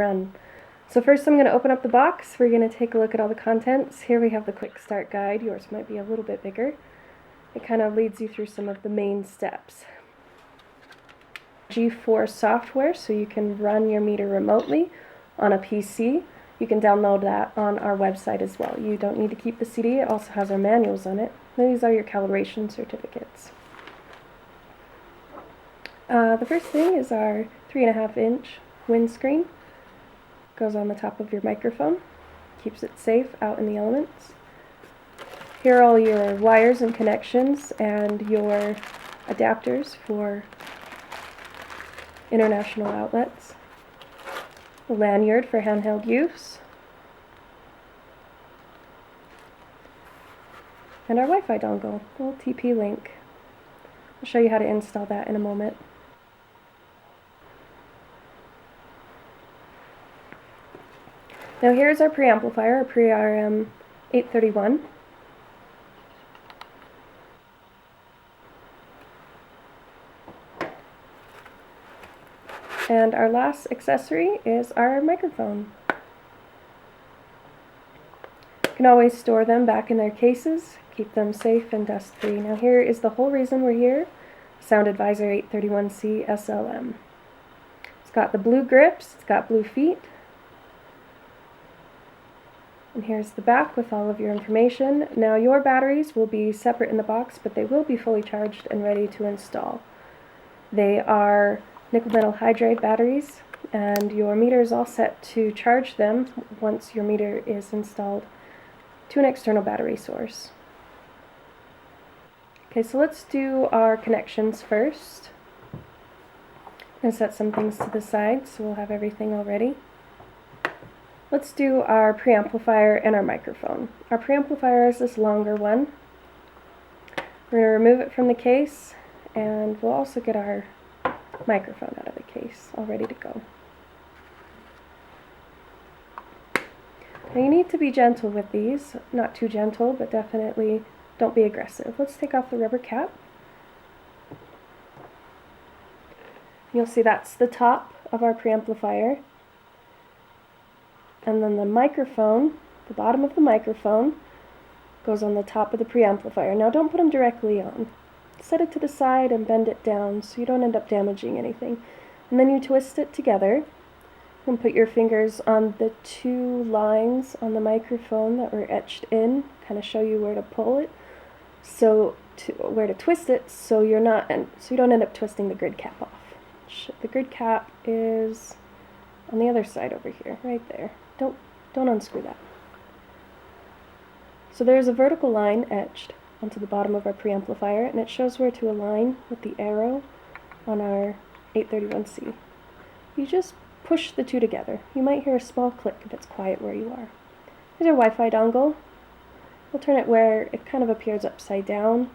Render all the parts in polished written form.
run. So first I'm going to open up the box. We're going to take a look at all the contents. Here we have the quick start guide. Yours might be a little bit bigger. It kind of leads you through some of the main steps. G4 software, so you can run your meter remotely on a PC. You can download that on our website as well. You don't need to keep the CD. It also has our manuals on it. These are your calibration certificates. The first thing is our 3.5-inch windscreen. Goes on the top of your microphone. Keeps it safe out in the elements. Here are all your wires and connections and your adapters for international outlets. A lanyard for handheld use. And our Wi-Fi dongle, a little TP-Link. I'll show you how to install that in a moment. Now here's our preamplifier, our pre-RM 831. And our last accessory is our microphone. You can always store them back in their cases, keep them safe and dust-free. Now here is the whole reason we're here, Sound Advisor 831C SLM. It's got the blue grips, it's got blue feet. And here's the back with all of your information. Now your batteries will be separate in the box, but they will be fully charged and ready to install. They are nickel metal hydride batteries, and your meter is all set to charge them once your meter is installed to an external battery source. Okay, so let's do our connections first. I'm going to set some things to the side so we'll have everything all ready. Let's do our preamplifier and our microphone. Our preamplifier is this longer one. We're going to remove it from the case, and we'll also get our microphone out of the case, all ready to go. Now you need to be gentle with these, not too gentle, but definitely don't be aggressive. Let's take off the rubber cap. You'll see that's the top of our preamplifier. And then the microphone, the bottom of the microphone, goes on the top of the preamplifier. Now don't put them directly on. Set it to the side and bend it down so you don't end up damaging anything. And then you twist it together and put your fingers on the two lines on the microphone that were etched in, kind of show you where to pull it, where to twist it, so you don't end up twisting the grid cap off. The grid cap is on the other side over here, right there. Don't unscrew that. So there's a vertical line etched onto the bottom of our preamplifier, and it shows where to align with the arrow on our 831C. You just push the two together. You might hear a small click if it's quiet where you are. Here's our Wi-Fi dongle. We'll turn it where it kind of appears upside down,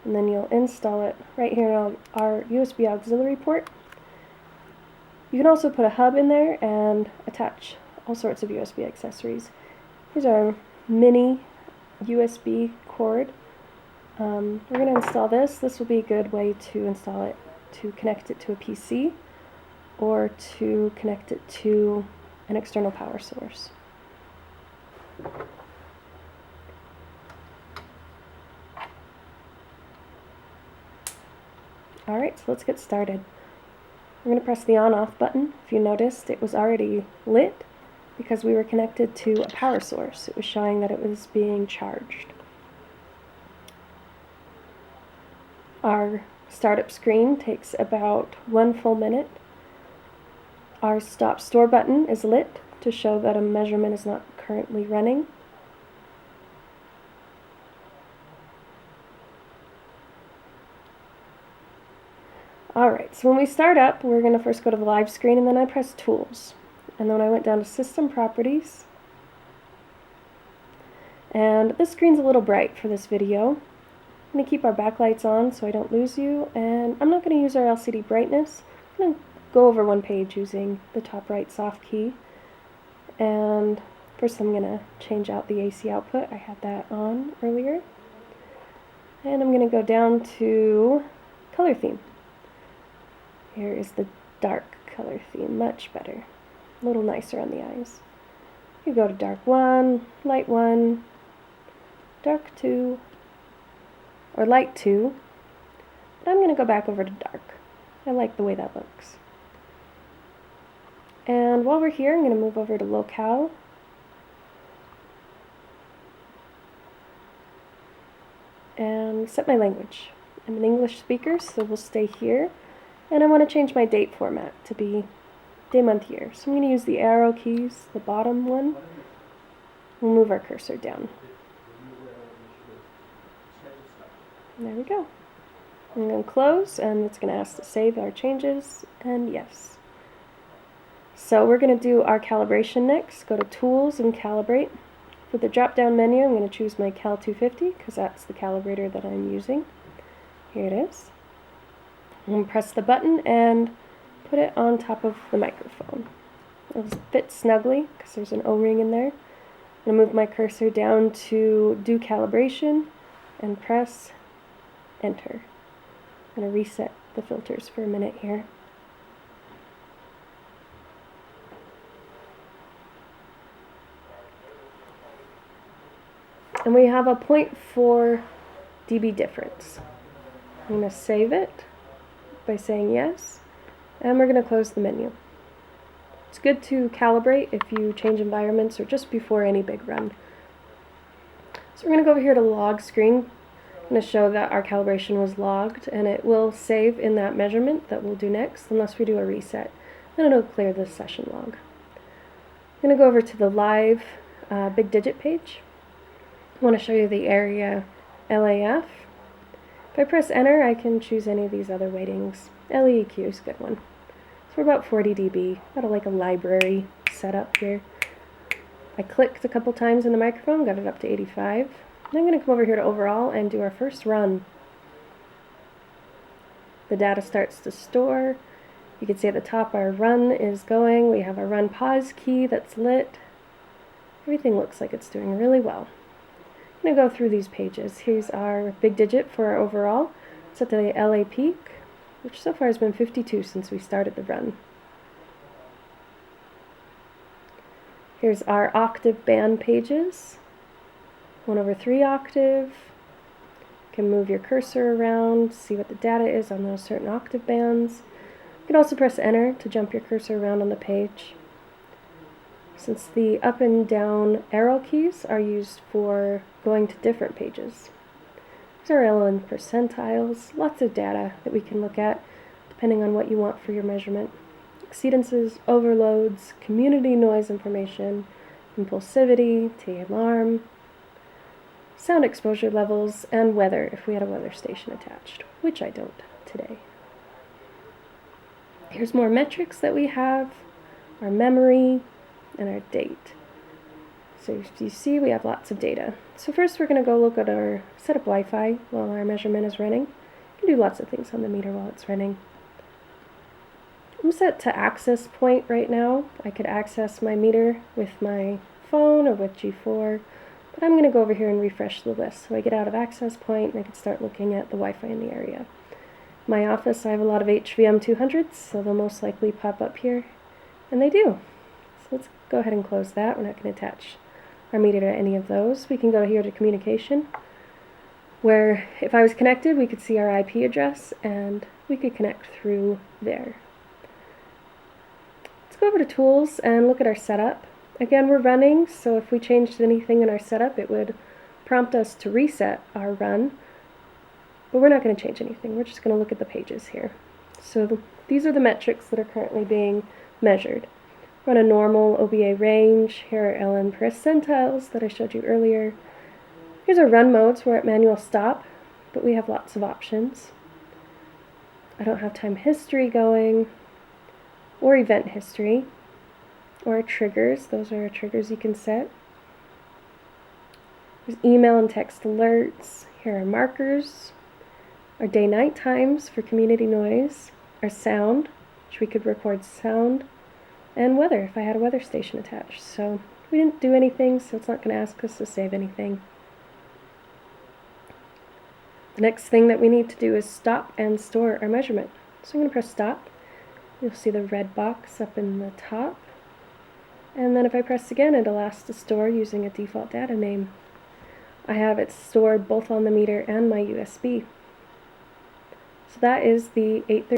and then you'll install it right here on our USB auxiliary port. You can also put a hub in there and attach all sorts of USB accessories. Here's our mini USB cord. We're going to install this. This will be a good way to install it, to connect it to a PC or to connect it to an external power source. Alright, so let's get started. We're going to press the on-off button. If you noticed, it was already lit because we were connected to a power source. It was showing that it was being charged. Our startup screen takes about 1 full minute. Our stop store button is lit to show that a measurement is not currently running. Alright, so when we start up, we're going to first go to the live screen, and then I press Tools. And then I went down to System Properties. And this screen's a little bright for this video. I'm going to keep our backlights on so I don't lose you, and I'm not going to use our LCD brightness. I'm going to go over one page using the top right soft key. And first I'm going to change out the AC output. I had that on earlier. And I'm going to go down to color theme. Here is the dark color theme, much better. a little nicer on the eyes. You go to dark 1, light 1, dark 2, or light 2, but I'm going to go back over to dark. I like the way that looks. And while we're here, I'm going to move over to locale. And set my language. I'm an English speaker, so we'll stay here. And I want to change my date format to be day, month, year. So I'm going to use the arrow keys, the bottom one. We'll move our cursor down. And there we go. I'm going to close, and it's going to ask to save our changes, and yes. So we're going to do our calibration next. Go to Tools and Calibrate. For the drop-down menu, I'm going to choose my Cal 250 because that's the calibrator that I'm using. Here it is. I'm going to press the button and put it on top of the microphone. It'll fit snugly because there's an O-ring in there. I'm going to move my cursor down to Do Calibration and press Enter. I'm going to reset the filters for a minute here. And we have a 0.4 dB difference. I'm going to save it by saying yes, and we're going to close the menu. It's good to calibrate if you change environments or just before any big run. So we're going to go over here to log screen. I'm going to show that our calibration was logged, and it will save in that measurement that we'll do next unless we do a reset. Then it'll clear the session log. I'm going to go over to the live big digit page. I want to show you the area LAF. If I press enter, I can choose any of these other weightings. LEQ is a good one. So we're about 40 dB, about like a library setup here. I clicked a couple times in the microphone, got it up to 85. And I'm going to come over here to overall and do our first run. The data starts to store. You can see at the top our run is going. We have our run pause key that's lit. Everything looks like it's doing really well. I'm going to go through these pages. Here's our big digit for our overall. It's at the LA peak, which so far has been 52 since we started the run. Here's our octave band pages. 1/3 octave. You can move your cursor around, see what the data is on those certain octave bands. You can also press enter to jump your cursor around on the page. Since the up and down arrow keys are used for going to different pages. These are LN percentiles, lots of data that we can look at depending on what you want for your measurement. Exceedances, overloads, community noise information, impulsivity, T-alarm, sound exposure levels, and weather if we had a weather station attached, which I don't today. Here's more metrics that we have, our memory, and our date. So as you see, we have lots of data. So first we're going to go look at our setup Wi-Fi while our measurement is running. You can do lots of things on the meter while it's running. I'm set to access point right now. I could access my meter with my phone or with G4, but I'm going to go over here and refresh the list. So I get out of access point and I can start looking at the Wi-Fi in the area. In my office, I have a lot of HVM 200s, so they'll most likely pop up here, and they do. So let's go ahead and close that. We're not going to attach our meter to any of those. We can go here to communication, where if I was connected, we could see our IP address, and we could connect through there. Let's go over to tools and look at our setup. Again, we're running, so if we changed anything in our setup, it would prompt us to reset our run. But we're not going to change anything. We're just going to look at the pages here. So these are the metrics that are currently being measured. We're on a normal OBA range. Here are LN percentiles that I showed you earlier. Here's our run modes. We're at manual stop, but we have lots of options. I don't have time history going, or event history, or triggers. Those are triggers you can set. There's email and text alerts. Here are markers. Our day-night times for community noise. Our sound, which we could record sound. And weather, if I had a weather station attached. So we didn't do anything, so it's not going to ask us to save anything. The next thing that we need to do is stop and store our measurement. So I'm going to press stop. You'll see the red box up in the top. And then if I press again, it'll ask to store using a default data name. I have it stored both on the meter and my USB. So that is the 830